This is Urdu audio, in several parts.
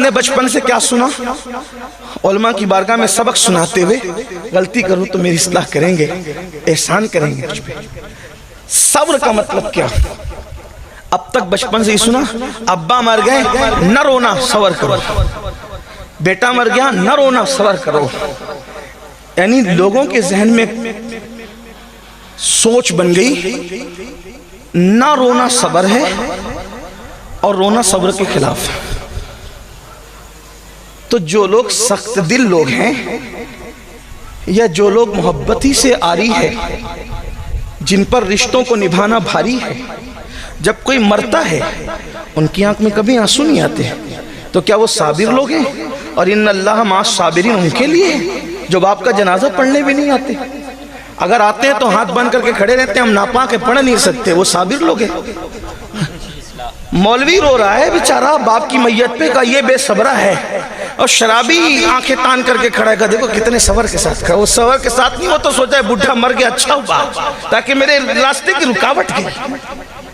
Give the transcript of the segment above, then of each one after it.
نے بچپن سے کیا سنا؟ علماء کی بارگاہ میں سبق سناتے ہوئے غلطی کروں تو میری اصلاح کریں گے، احسان کریں گے مجھ پہ۔ صبر کا مطلب کیا؟ اب تک بچپن سے ہی سنا، ابا مر گئے نہ رونا صبر کرو، بیٹا مر گیا نہ رونا صبر کرو۔ یعنی لوگوں کے ذہن میں سوچ بن گئی نہ رونا صبر ہے اور رونا صبر کے خلاف ہے۔ تو جو لوگ سخت دل لوگ ہیں یا جو لوگ محبتی سے آری ہے، جن پر رشتوں کو نبھانا بھاری ہے، جب کوئی مرتا ہے ان کی آنکھ میں کبھی آنسو نہیں آتے، تو کیا وہ صابر لوگ ہیں؟ اور ان اللہ مع الصابرین ان کے لیے جو باپ کا جنازہ پڑھنے بھی نہیں آتے، اگر آتے ہیں تو ہاتھ بند کر کے کھڑے رہتے ہیں، ہم ناپاک کے پڑھ نہیں سکتے، وہ صابر لوگ ہیں۔ مولوی رو رہا ہے بیچارہ باپ کی میت پہ، کا یہ بے صبرہ ہے، اور شرابی آنکھیں تان کر کے کھڑا ہے، دیکھو کتنے صبر کے ساتھ کھڑا۔ وہ صبر کے ساتھ نہیں، وہ تو سوچا ہے بڈھا مر گیا اچھا ہوا تاکہ میرے راستے کی رکاوٹ گئی،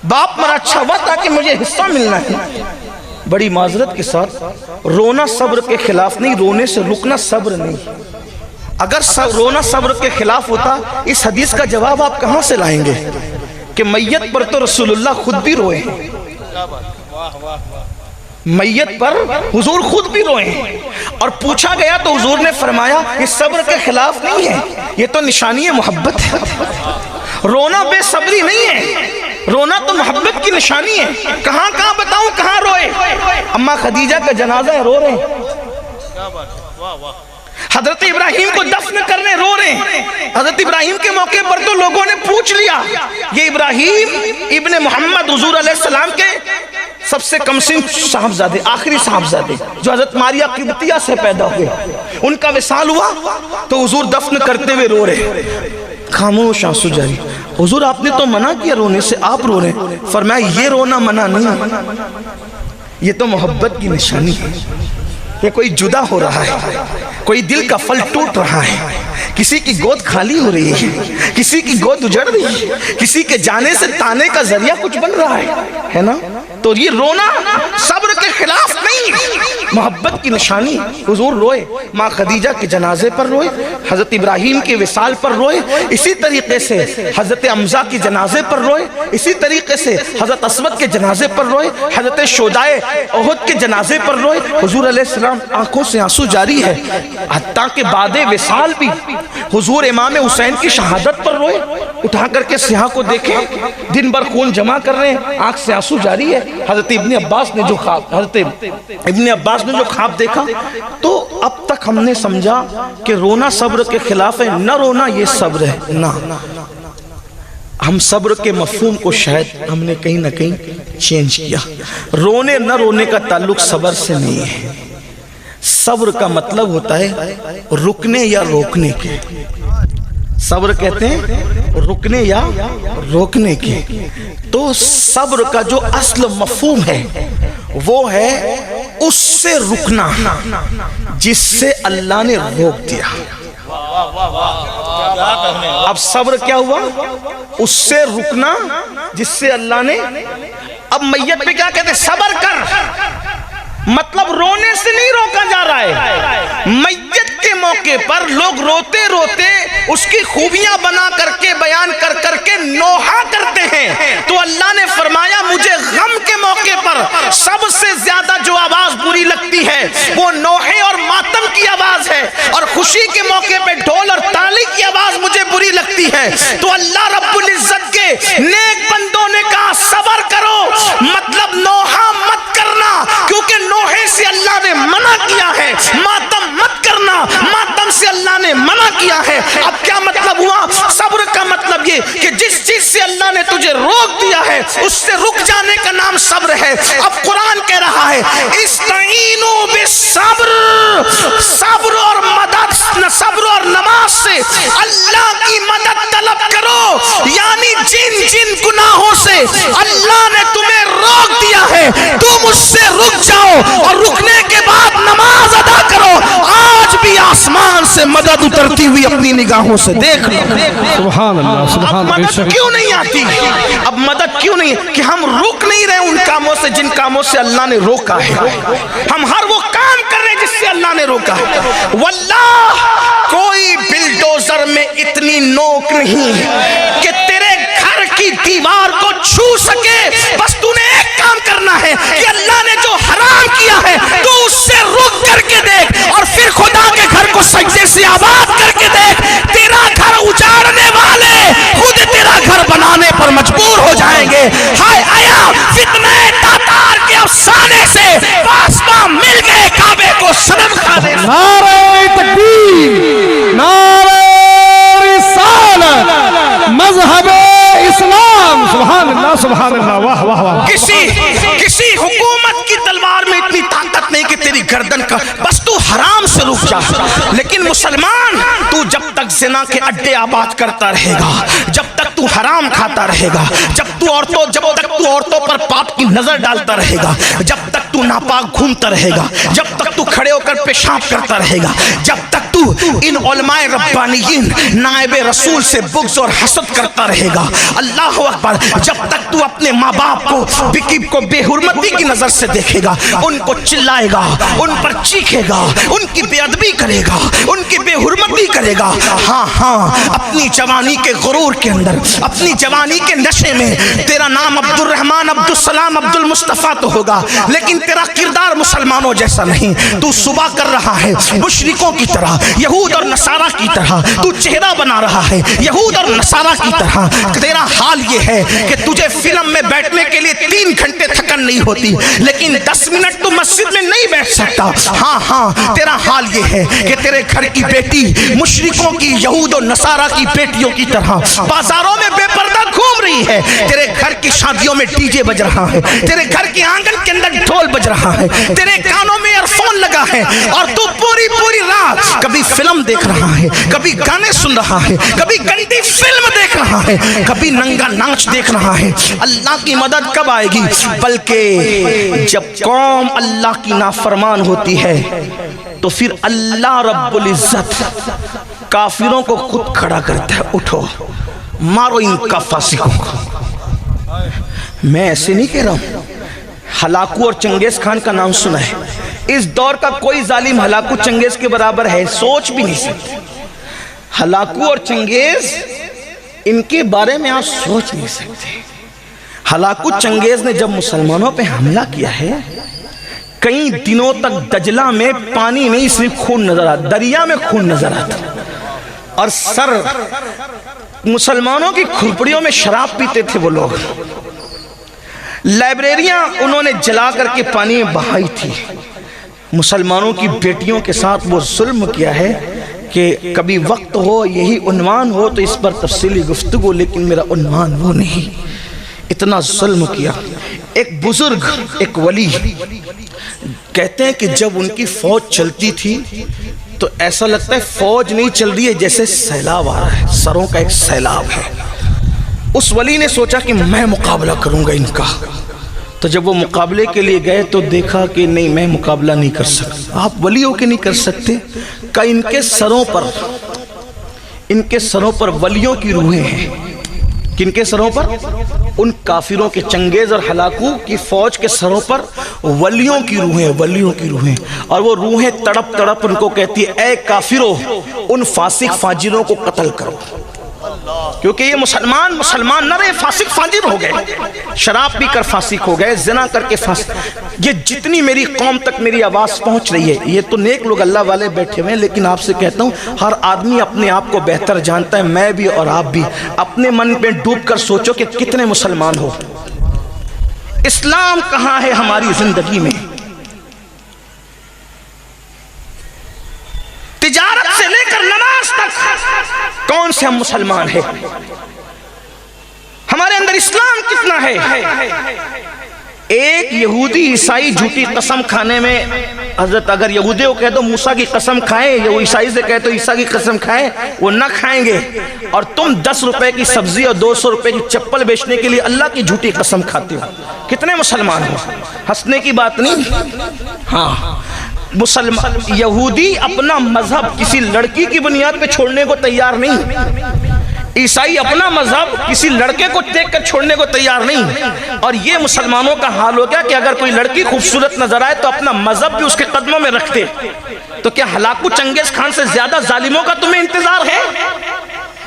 باپ مرا اچھا ہوا تاکہ مجھے حصہ ملنا ہے۔ بڑی معذرت کے ساتھ رونا صبر کے خلاف نہیں، رونے سے رکنا صبر نہیں۔ اگر رونا صبر کے خلاف ہوتا اس حدیث کا جواب آپ کہاں سے لائیں گے کہ میت پر تو رسول اللہ خود بھی روئے ہیں، میت پر حضور خود بھی روئے ہیں، اور پوچھا گیا تو حضور نے فرمایا یہ صبر کے خلاف نہیں ہے، یہ تو نشانی محبت ہے۔ رونا بے صبری نہیں ہے، رونا تو محبت کی نشانی ہے۔ کہاں کہاں بتاؤں کہاں روئے؟ اماں خدیجہ کا جنازہ ہے، رو رہے ہیں۔ حضرت ابراہیم کو دفن کرنے رو رہے ہیں۔ حضرت ابراہیم کے موقع پر تو لوگوں نے پوچھ لیا یہ ابراہیم ابن محمد حضور علیہ السلام کے سب سے کم سن صاحبزادے، آخری صاحبزادے جو حضرت ماریہ قبطیہ سے پیدا ہوئے، ان کا وصال ہوا تو حضور دفن کرتے ہوئے رو رہے، خاموش آنسو جاری۔ حضور آپ نے تو منع کیا رونے سے، آپ رو رہے ہیں۔ فرمایا یہ رونا منع نہیں، یہ تو محبت کی نشانی ہے۔ کہ کوئی جدا ہو رہا ہے، کوئی دل کا پھل ٹوٹ رہا ہے، کسی کی گود خالی ہو رہی ہے، کسی کی گود اجڑ رہی ہے، کسی کے جانے سے تانے کا ذریعہ کچھ بن رہا ہے نا؟ تو یہ رونا صبر کے خلاف نہیں، محبت کی نشانی۔ حضور روئے، ماں خدیجہ کے جنازے پر روئے، حضرت ابراہیم کے وصال پر روئے، اسی طریقے سے حضرت حمزہ کے جنازے پر روئے، اسی طریقے سے حضرت اسود کے جنازے پر روئے، حضرت شہدائے احد کے جنازے پر روئے۔ حضور علیہ السلام آنکھوں سے آنسو جاری ہے، حتیٰ کہ بعد وصال بھی حضور امام حسین کی شہادت پر روئے، اٹھا کر کے سیاہ کو دیکھیں، دن بھر خون جمع کر رہے ہیں، آنکھ سے آنسو جاری ہے۔ حضرت ابن عباس نے جو خواب دیکھا، تو اب تک ہم نے سمجھا کہ رونا صبر کے خلاف ہے، نہ رونا یہ صبر ہے۔ نہ، ہم صبر کے مفہوم کو شاید ہم نے کہیں نہ کہیں چینج کیا۔ رونے نہ رونے کا تعلق صبر سے نہیں ہے، صبر کا مطلب ہوتا ہے رکنے یا روکنے کے۔ صبر کہتے ہیں رکنے یا روکنے کے۔ تو صبر کا جو اصل مفہوم ہے وہ ہے اس سے رکنا جس سے اللہ نے روک دیا۔ اب صبر کیا ہوا؟ اس سے رکنا جس سے اللہ نے۔ اب میت پہ کیا کہتے ہیں؟ صبر کر، مطلب رونے سے نہیں روکا جا رہا ہے۔ میت کے موقع پر لوگ روتے روتے اس کی خوبیاں بنا کر کے بیان کر کر کے نوحہ کرتے ہیں، تو اللہ نے فرمایا مجھے غم کے موقع پر سب سے زیادہ جو آواز بری لگتی ہے وہ نوحے اور ماتم کی آواز ہے، اور خوشی کے موقع پہ ڈھول اور تالی کی آواز مجھے بری لگتی ہے۔ تو اللہ رب العزت کے نیک بندوں نے کہا صبر کرو، مطلب نوحہ مت کرنا، کیونکہ نوحے سے اللہ نے منع کیا ہے، ماتم مت کرنا، ماتم سے اللہ نے منع کیا ہے۔ اب کیا مطلب ہوا؟ صبر کا مطلب یہ کہ جس چیز سے اللہ نے تجھے روک دیا ہے اس سے رک جانے کا نام صبر ہے۔ اب قرآن کہہ رہا ہے استعینوا بالصبر، صبر اور مدد، صبر اور نماز سے اللہ کی مدد طلب کرو، یعنی جن جن گناہوں سے اللہ نے تمہیں روک دیا ہے تم اس سے رک جاؤ، اور رکنے کے بعد نماز ادا کرو۔ آج بھی آسمان سے مدد اترتی ہوئی اپنی نگاہوں سے دیکھ لو۔ سبحان اللہ، سبحان اللہ۔ اب مدد کیوں نہیں آتی؟ اب مدد کیوں نہیں؟ کہ ہم رک نہیں رہے ان کاموں سے جن کاموں سے اللہ نے روکا ہے۔ ہم ہر وہ کام اللہ نے روکا. واللہ کوئی بلڈوزر میں اتنی نوک نہیں کہ تیرے گھر کی دیوار کو چھو سکے. بس تو نے ایک کام کرنا ہے کہ اللہ نے جو حرام کیا ہے تو اس سے رک کر کے دیکھ, اور پھر خدا کے گھر کو سجدے سے آباد کر کے دیکھ. تیرا گھر اجاڑنے والے خود تیرا گھر بنانے پر مجبور ہو جائیں گے. ہائے آیا فتنہ تاتار کے افسانے سے پاسباں مل گئے کعبے کو صنم کھانے. نعرہ تکبیر, نعرہ رسالت, مذہب اسلام. سبحان اللہ, سبحان اللہ, واہ واہ واہ. کسی حکومت کی تلوار میں اتنی طاقت نہیں کہ تیری گردن کا, بس تو حرام سے رک جا. لیکن مسلمان تو جب تک زنا کے اڈے آباد کرتا رہے گا, جب تک تو حرام کھاتا رہے گا, جب تک تو عورتوں پر پاپ کی نظر ڈالتا رہے گا, جب تک تو ناپاک گھومتا رہے گا, جب تک تو کھڑے ہو کر پیشاب کرتا رہے گا, جب تک تو ان علماء ربانیین نائب رسول سے بغض اور حسد کرتا رہے گا, اللہ اکبر, جب تک تو اپنے ماں باپ کو بے حرمتی کی نظر سے دیکھے گا, ان کو چلائے گا, ان پر چیخے گا, ان کی بے ادبی کرے گا, ان کی بے حرمتی کرے گا. ہاں اپنی جوانی کے غرور کے اندر, اپنی جوانی کے نشے میں تیرا نام عبد الرحمن, عبد السلام, عبد المصطفیٰ تو ہوگا, لیکن تیرا کردار مسلمانوں جیسا نہیں. تو صبح کر رہا ہے مشرکوں کی طرح, یہود اور نصارہ کی طرح, تو چہرہ بنا رہا ہے یہود اور نصارہ کی طرح. تیرا حال یہ ہے کہ تجھے فلم میں بیٹھنے کے لیے 3 گھنٹے تھکن نہیں ہوتی, لیکن 10 منٹ تو مسجد میں نہیں بیٹھ سکتا. ہاں تیرا حال یہ ہے کہ تیرے گھر کی بیٹی مشرکوں کی, یہود اور نصارہ کی بیٹیوں کی طرح بازاروں میں بے پردہ گھوم رہی ہے. تیرے گھر کی شادیوں میں ڈی جے بج رہا ہے, تیرے گھر کے آنگن کے اندر ڈھول بج رہا ہے, تیرے کانوں میں ایئر فون لگا ہے, اور تو پوری رات کبھی فلم دیکھ رہا ہے, کبھی گانے سن رہا ہے, کبھی گندی فلم دیکھ رہا ہے, کبھی ننگا ناچ دیکھ رہا ہے. اللہ کی مدد کب آئے گی؟ بلکہ جب قوم اللہ کی نافرمان ہوتی ہے تو پھر اللہ رب العزت کافروں کو خود کھڑا کرتا ہے, اٹھو مارو ان کا فاسقوں کو. میں ایسے نہیں کہہ رہا ہوں. ہلاکو اور چنگیز خان کا نام سنا ہے. اس دور کا کوئی ظالم ہلاکو چنگیز کے برابر ہے, سوچ بھی نہیں سکتے. ہلاکو اور چنگیز, ان کے بارے میں آپ سوچ نہیں سکتے. ہلاکو چنگیز نے جب مسلمانوں پہ حملہ کیا ہے, کئی دنوں تک دجلہ میں پانی نہیں صرف خون نظر آتا, دریا میں خون نظر آتا, اور سر مسلمانوں کی کھرپڑیوں میں شراب پیتے تھے وہ لوگ. لائبریریاں انہوں نے جلا کر کے پانی میں بہائی تھی. مسلمانوں کی بیٹیوں کے ساتھ وہ ظلم کیا ہے کہ کبھی وقت ہو, یہی عنوان ہو تو اس پر تفصیلی گفتگو, لیکن میرا عنوان وہ نہیں. اتنا ظلم کیا. ایک بزرگ, ایک ولی کہتے ہیں کہ جب ان کی فوج چلتی تھی تو ایسا لگتا ہے فوج نہیں چل رہی ہے, جیسے سیلاب آ رہا ہے, سروں کا ایک سیلاب ہے. اس ولی نے سوچا کہ میں مقابلہ کروں گا ان کا. تو جب وہ مقابلے کے لیے گئے تو دیکھا کہ نہیں, میں مقابلہ نہیں کر سکتا. آپ ولی ہو کے نہیں کر سکتے؟ کہ ان کے سروں پر ولیوں کی روحیں ہیں. کن کے سروں پر؟ ان کافروں کے, چنگیز اور ہلاکو کی فوج کے سروں پر ولیوں کی روحیں, ولیوں کی روحیں. اور وہ روحیں تڑپ تڑپ ان کو کہتی ہے, اے کافروں, ان فاسق فاجروں کو قتل کرو. کیونکہ یہ مسلمان نہ رہے, فاسق فاجر ہو گئے, شراب پی کر فاسق ہو گئے, زنا کر کے فاسق. یہ جتنی میری قوم تک میری آواز پہنچ رہی ہے, یہ تو نیک لوگ اللہ والے بیٹھے ہوئے ہیں, لیکن آپ سے کہتا ہوں ہر آدمی اپنے آپ کو بہتر جانتا ہے, میں بھی اور آپ بھی. اپنے من میں ڈوب کر سوچو کہ کتنے مسلمان ہو. اسلام کہاں ہے ہماری زندگی میں؟ تجارت سے لے کر نماز تک کون سے ہم مسلمان ہیں؟ ہمارے اندر اسلام کتنا ہے؟ ایک یہودی عیسائی جھوٹی قسم کھانے میں, حضرت اگر یہودی کو کہہ دو موسیٰ کی قسم کھائیں, یا وہ عیسائی سے کہہ دو عیسیٰ کی قسم کھائیں, وہ نہ کھائیں گے. اور تم 10 روپے کی سبزی اور 200 روپے کی چپل بیچنے کے لیے اللہ کی جھوٹی قسم کھاتے ہو. کتنے مسلمان ہو؟ ہنسنے کی بات نہیں. ہاں, یہودی اپنا مذہب کسی لڑکی کی بنیاد پہ چھوڑنے کو تیار نہیں. عیسائی اپنا مذہب کسی لڑکے کو دیکھ کر چھوڑنے کو تیار نہیں، اور یہ مسلمانوں کا حال ہو گیا کہ اگر کوئی لڑکی خوبصورت نظر آئے تو اپنا مذہب بھی اس کے قدموں میں رکھتے۔ تو کیا ہلاکو چنگیز خان سے زیادہ ظالموں کا تمہیں انتظار ہے؟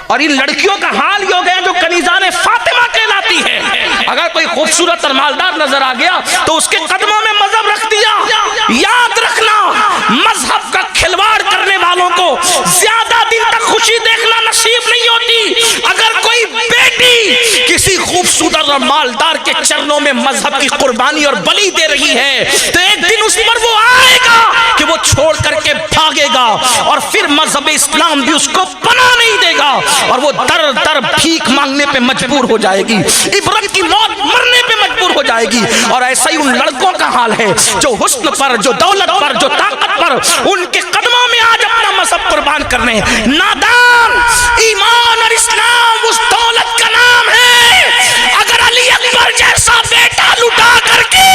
اور ان لڑکیوں کا حال یہ ہو گیا جو کنیزان فاطمہ کہلاتی ہے، اگر کوئی خوبصورت اور مالدار نظر آ گیا تو اس کے قدموں میں مذہب رکھ دیا۔ یاد رکھنا، مذہب کا کھلواڑ کرنے والوں کو زیادہ دن تک خوشی دیکھنا نصیب نہیں ہوتی۔ اگر کوئی بیٹی کسی خوبصورت اور مالدار کے چرنوں میں مذہب کی قربانی اور بلی دے رہی ہے تو ایک دن اس پر وہ آئے گا کہ وہ چھوڑ کر کے بھاگے گا، اور پھر مذہب اسلام بھی اس کو پناہ نہیں دے گا، اور وہ در در بھیک مانگنے پہ مجبور ہو جائے گی، عبرت کی موت مرنے پہ مجبور ہو جائے گی۔ اور ایسا ہی ان لڑکوں کا حال ہے جو حسن پر، جو دولت پر، جو طاقت پر، ان کے قدموں میں آج اپنا مذہب قربان کرنے۔ نادان، ایمان اور اسلام اس دولت کا نام ہے، اگر علی اکبر جیسا بیٹا لٹا کر کے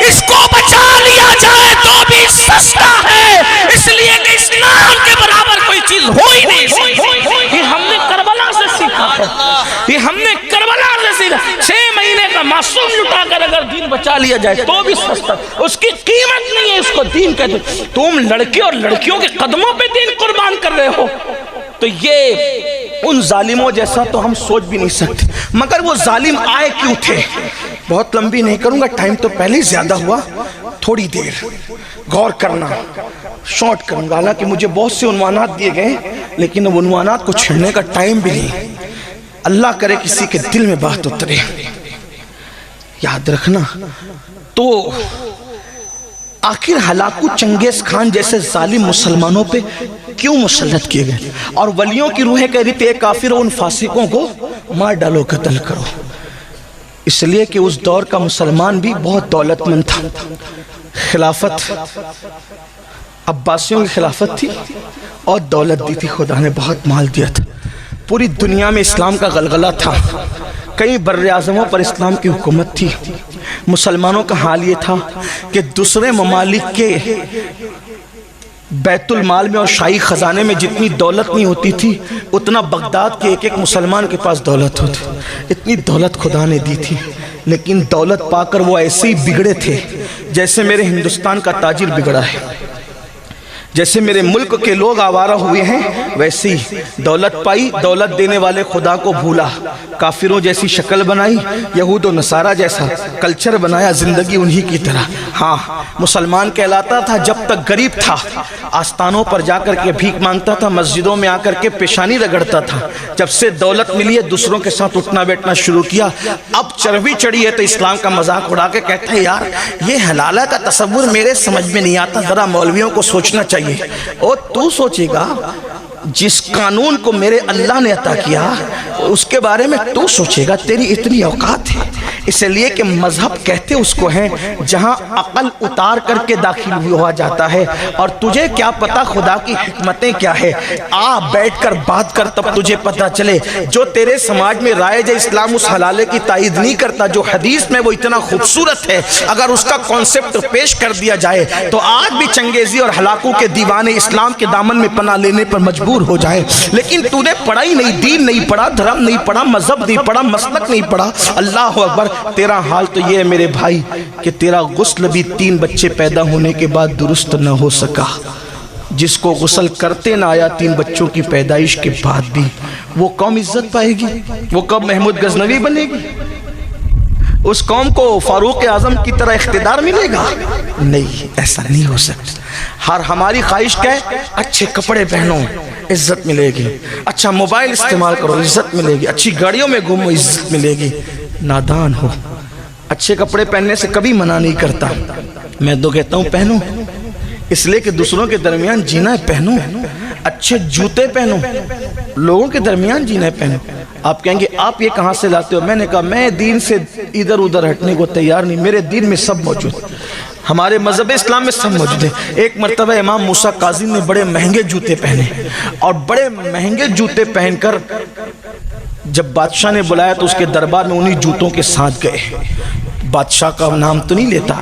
اس کو بچا لیا جائے تو بھی سستا ہے، اس لیے کہ اسلام کے برابر کوئی چیز ہو ہی نہیں سکتی۔ یہ ہم نے کربلا سے سیکھا ہے، یہ ہم نے کربلا سے سیکھا۔ 6 مہینے کا معصوم لٹا کر اگر دین بچا لیا جائے تو بھی سستا، اس کی قیمت نہیں ہے، اس کو دین کہتے۔ تم لڑکے اور لڑکیوں کے قدموں پہ دین قربان کر رہے ہو، تو یہ ان ظالموں جیسا تو ہم سوچ بھی نہیں سکتے۔ مگر وہ ظالم آئے کیوں تھے؟ بہت لمبی نہیں کروں گا، ٹائم تو پہلے ہی زیادہ ہوا، تھوڑی دیر غور کرنا، شارٹ کروں گا۔ حالانکہ مجھے بہت سے عنوانات دیے گئے لیکن اب عنوانات کو چھڑنے کا ٹائم بھی نہیں۔ اللہ کرے کسی کے دل میں بات اترے۔ یاد رکھنا، تو آخر ہلاکو چنگیز خان جیسے ظالم مسلمانوں پہ کیوں مسلط کیے گئے؟ اور ولیوں کی روحیں کہہ رہی تھی اے کافر، ان فاسقوں کو مار ڈالو، قتل کرو۔ اس لیے کہ اس دور کا مسلمان بھی بہت دولت مند تھا۔ خلافت عباسیوں کی خلافت تھی اور دولت دی تھی، خدا نے بہت مال دیا تھا، پوری دنیا میں اسلام کا غلغلہ تھا، کئی بر اعظموں پر اسلام کی حکومت تھی۔ مسلمانوں کا حال یہ تھا کہ دوسرے ممالک کے بیت المال میں اور شاہی خزانے میں جتنی دولت نہیں ہوتی تھی اتنا بغداد کے ایک ایک مسلمان کے پاس دولت ہوتی۔ اتنی دولت خدا نے دی تھی، لیکن دولت پا کر وہ ایسے ہی بگڑے تھے جیسے میرے ہندوستان کا تاجر بگڑا ہے، جیسے میرے ملک کے لوگ آوارہ ہوئے ہیں، ویسے ہی دولت پائی، دولت دینے والے خدا کو بھولا، کافروں جیسی شکل بنائی، یہود و نصارہ جیسا کلچر بنایا، زندگی انہی کی طرح۔ ہاں، مسلمان کہلاتا تھا جب تک غریب تھا، آستانوں پر جا کر کے بھیک مانگتا تھا، مسجدوں میں آ کر کے پیشانی رگڑتا تھا۔ جب سے دولت ملی ہے دوسروں کے ساتھ اٹھنا بیٹھنا شروع کیا، اب چربی چڑھی ہے تو اسلام کا مذاق اڑا کے کہتا ہے یار یہ حلالہ کا تصور میرے سمجھ میں نہیں آتا، ذرا مولویوں کو سوچنا چاہیے۔ اور تو سوچے گا جس قانون کو میرے اللہ نے عطا کیا اس کے بارے میں تو سوچے گا، تیری اتنی اوقات ہے۔ اس لیے کہ مذہب کہتے اس کو ہیں جہاں عقل اتار کر کے داخل ہوا جاتا ہے، اور تجھے کیا پتا خدا کی حکمتیں کیا ہے، آ بیٹھ کر بات کر تب تجھے پتا چلے۔ جو تیرے سماج میں رائج اسلام اس حلالے کی تائید نہیں کرتا جو حدیث میں وہ اتنا خوبصورت ہے، اگر اس کا کانسیپٹ پیش کر دیا جائے تو آج بھی چنگیزی اور ہلاکو کے دیوانے اسلام کے دامن میں پناہ لینے پر مجبور ہو جائے۔ لیکن تو نے پڑھا ہی نہیں، دین نہیں پڑھا، دھرم نہیں پڑھا، مذہب نہیں پڑھا، مسلک نہیں پڑھا۔ اللہ اکبر، تیرا حال تو یہ ہے میرے بھائی کہ تیرا غسل بھی 3 بچے پیدا ہونے کے بعد درست نہ ہو سکا۔ جس کو غسل کرتے نہ آیا 3 بچوں کی پیدائش کے بعد بھی، وہ قوم عزت پائے گی؟ وہ کب محمود غزنوی بنے گی؟ اس قوم کو فاروق اعظم کی طرح اقتدار ملے گا؟ نہیں، ایسا نہیں ہو سکتا۔ ہماری خواہش کیا ہے؟ اچھے کپڑے پہنو، عزت ملے گی، اچھا موبائل استعمال کرو، عزت ملے گی، اچھی گاڑیوں میں گھومو، عزت ملے گی۔ نادان ہو، اچھے کپڑے پہننے سے کبھی منع نہیں کرتا، میں تو کہتا ہوں پہنو، اس لیے کہ دوسروں کے درمیان جینا ہے، پہنو۔ اچھے جوتے پہنو، لوگوں کے درمیان جینا ہے، پہنو۔ آپ کہیں گے آپ یہ کہاں سے لاتے ہو؟ میں نے کہا میں دین سے ادھر ادھر ہٹنے کو تیار نہیں، میرے دین میں سب موجود ہے، ہمارے مذہب اسلام میں سب موجود ہے۔ ایک مرتبہ امام موسیٰ کاظم نے بڑے مہنگے جوتے پہنے، اور بڑے مہنگے جوتے پہن کر جب بادشاہ نے بلایا تو اس کے دربار میں انہی جوتوں کے ساتھ گئے۔ بادشاہ کا نام تو نہیں لیتا،